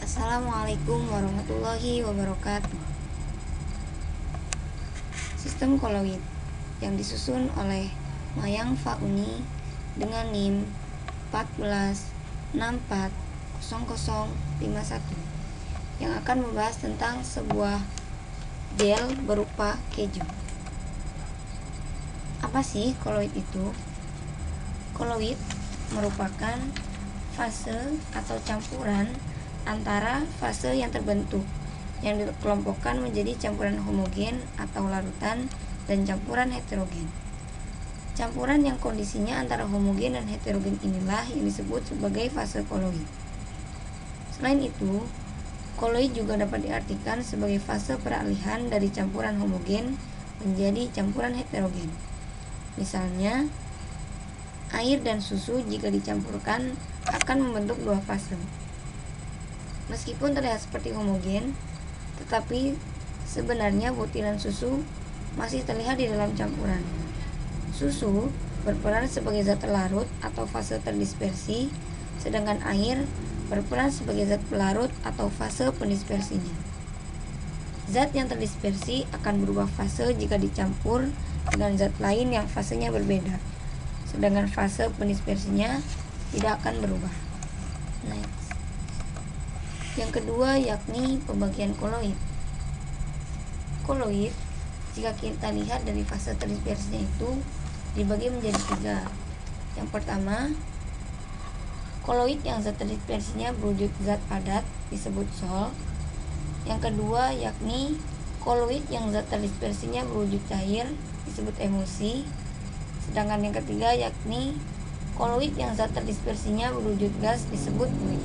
Assalamualaikum warahmatullahi wabarakatuh. Sistem koloid yang disusun oleh Mayang Fauni dengan NIM 14640051 yang akan membahas tentang sebuah gel berupa keju. Apa sih koloid itu? Koloid merupakan fase atau campuran antara fase yang terbentuk yang dikelompokkan menjadi campuran homogen atau larutan dan campuran heterogen. Campuran yang kondisinya antara homogen dan heterogen inilah yang disebut sebagai fase koloid. Selain itu, koloid juga dapat diartikan sebagai fase peralihan dari campuran homogen menjadi campuran heterogen. Misalnya, air dan susu jika dicampurkan akan membentuk dua fase. Meskipun terlihat seperti homogen, tetapi sebenarnya butiran susu masih terlihat di dalam campuran. Susu berperan sebagai zat larut atau fase terdispersi, sedangkan air berperan sebagai zat pelarut atau fase pendispersinya. Zat yang terdispersi akan berubah fase jika dicampur dengan zat lain yang fasenya berbeda, sedangkan fase pendispersinya tidak akan berubah. Next. Yang kedua yakni pembagian koloid. Koloid, jika kita lihat dari fase terdispersinya itu dibagi menjadi tiga. Yang pertama, koloid yang zat terdispersinya berwujud zat padat disebut sol. Yang kedua yakni koloid yang zat terdispersinya berwujud cair disebut emulsi. Sedangkan yang ketiga yakni koloid yang zat terdispersinya berwujud gas disebut fluid.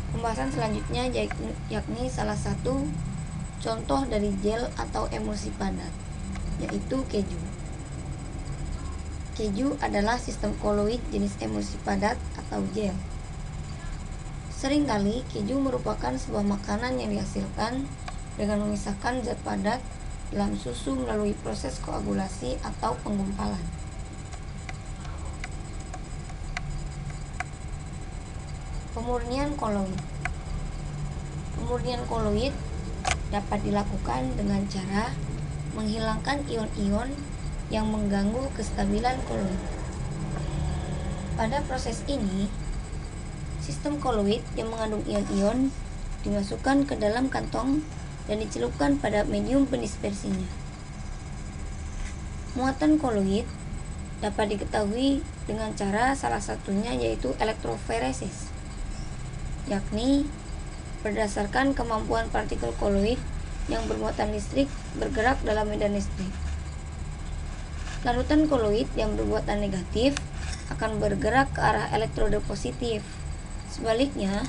Pembahasan selanjutnya yakni salah satu contoh dari gel atau emulsi padat, yaitu keju. Keju adalah sistem koloid jenis emulsi padat atau gel. Seringkali keju merupakan sebuah makanan yang dihasilkan dengan memisahkan zat padat dalam susu melalui proses koagulasi atau penggumpalan. Pemurnian koloid. Pemurnian koloid dapat dilakukan dengan cara menghilangkan ion-ion yang mengganggu kestabilan koloid. Pada proses ini, sistem koloid yang mengandung ion-ion dimasukkan ke dalam kantong dan dicelupkan pada medium pendispersinya. Muatan koloid dapat diketahui dengan cara salah satunya yaitu elektroforesis, yakni berdasarkan kemampuan partikel koloid yang bermuatan listrik bergerak dalam medan listrik. Larutan koloid yang bermuatan negatif akan bergerak ke arah elektroda positif. Sebaliknya,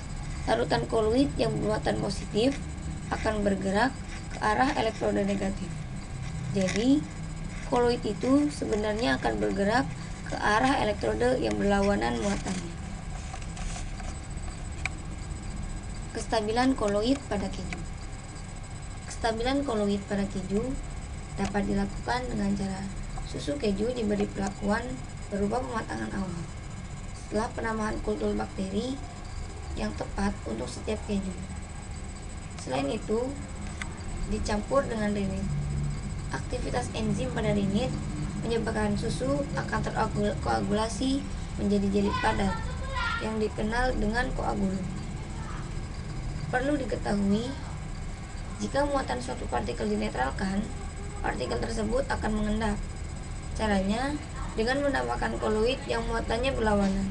larutan koloid yang bermuatan positif akan bergerak ke arah elektroda negatif. Jadi, koloid itu sebenarnya akan bergerak ke arah elektroda yang berlawanan muatannya. Kestabilan koloid pada keju. Kestabilan koloid pada keju dapat dilakukan dengan cara susu keju diberi perlakuan berupa pematangan awal setelah penambahan kultur bakteri yang tepat untuk setiap keju. Selain itu, dicampur dengan rinit. Aktivitas enzim pada rinit menyebabkan susu akan terkoagulasi menjadi jeli padat yang dikenal dengan koagulum. Perlu diketahui, jika muatan suatu partikel dinetralkan, partikel tersebut akan mengendap. Caranya dengan menambahkan koloid yang muatannya berlawanan.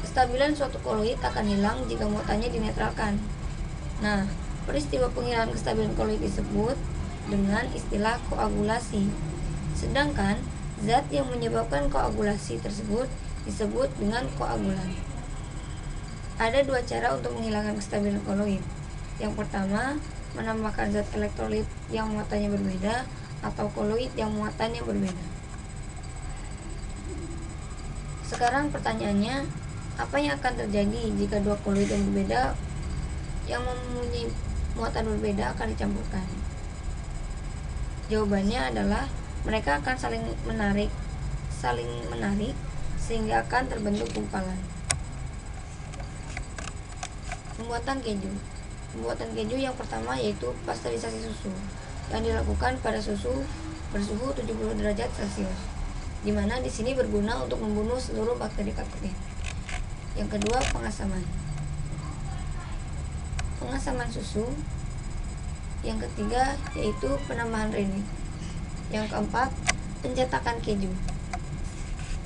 Kestabilan suatu koloid akan hilang jika muatannya dinetralkan. Nah, peristiwa penghilangan kestabilan koloid disebut dengan istilah koagulasi. Sedangkan zat yang menyebabkan koagulasi tersebut disebut dengan koagulan. Ada dua cara untuk menghilangkan kestabilan koloid. Yang pertama, menambahkan zat elektrolit yang muatannya berbeda atau koloid yang muatannya berbeda. Sekarang pertanyaannya, apa yang akan terjadi jika dua koloid yang berbeda yang mempunyai muatan berbeda akan dicampurkan? Jawabannya adalah mereka akan saling menarik sehingga akan terbentuk gumpalan. Pembuatan keju. Pembuatan keju yang pertama yaitu pasteurisasi susu yang dilakukan pada susu bersuhu 70 derajat Celcius, di mana di sini berguna untuk membunuh seluruh bakteri-bakteri. Yang kedua, pengasaman. Pengasaman susu. Yang ketiga yaitu penambahan rennet. Yang keempat, pencetakan keju.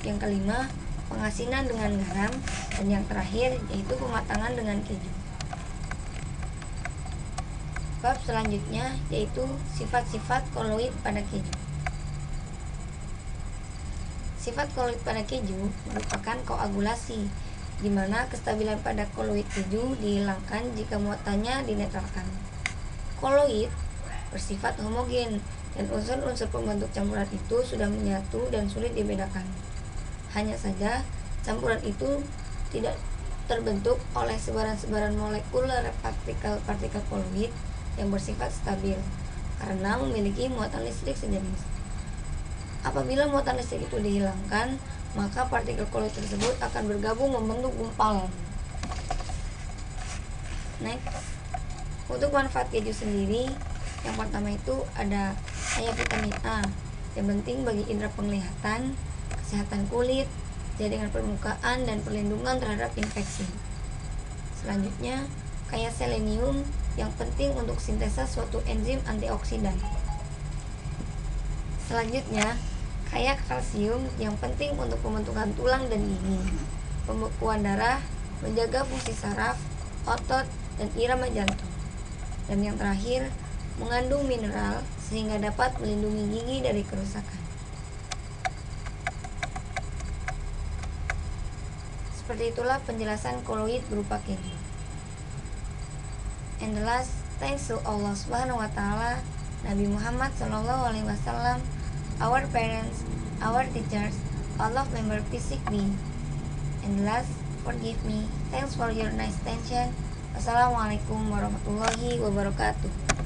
Yang kelima, pengasinan dengan garam. Dan yang terakhir yaitu pematangan dengan keju. Bab selanjutnya yaitu sifat-sifat koloid pada keju. Sifat koloid pada keju merupakan koagulasi, di mana kestabilan pada koloid keju dihilangkan jika muatannya dinetralkan. Koloid bersifat homogen dan unsur-unsur pembentuk campuran itu sudah menyatu dan sulit dibedakan. Hanya saja campuran itu tidak terbentuk oleh sebaran-sebaran molekuler partikel-partikel koloid yang bersifat stabil karena memiliki muatan listrik sejenis. Apabila muatan listrik itu dihilangkan, maka partikel koloid tersebut akan bergabung membentuk gumpalan. Next, untuk manfaat keju sendiri, yang pertama itu ada kaya vitamin A yang penting bagi indera penglihatan, kesehatan kulit, jaringan permukaan, dan perlindungan terhadap infeksi. Selanjutnya, kaya selenium yang penting untuk sintesa suatu enzim antioksidan. Selanjutnya, kaya kalsium yang penting untuk pembentukan tulang dan gigi, pembekuan darah, menjaga fungsi saraf, otot, dan irama jantung. Dan yang terakhir, mengandung mineral sehingga dapat melindungi gigi dari kerusakan. Seperti itulah penjelasan koloid berupa keju. And the last, thanks to Allah Subhanahu wa Ta'ala, Nabi Muhammad Sallallahu Alaihi Wasallam, our parents, our teachers, all of member visit me. And the last, forgive me. Thanks for your nice attention. Wassalamualaikum warahmatullahi wabarakatuh.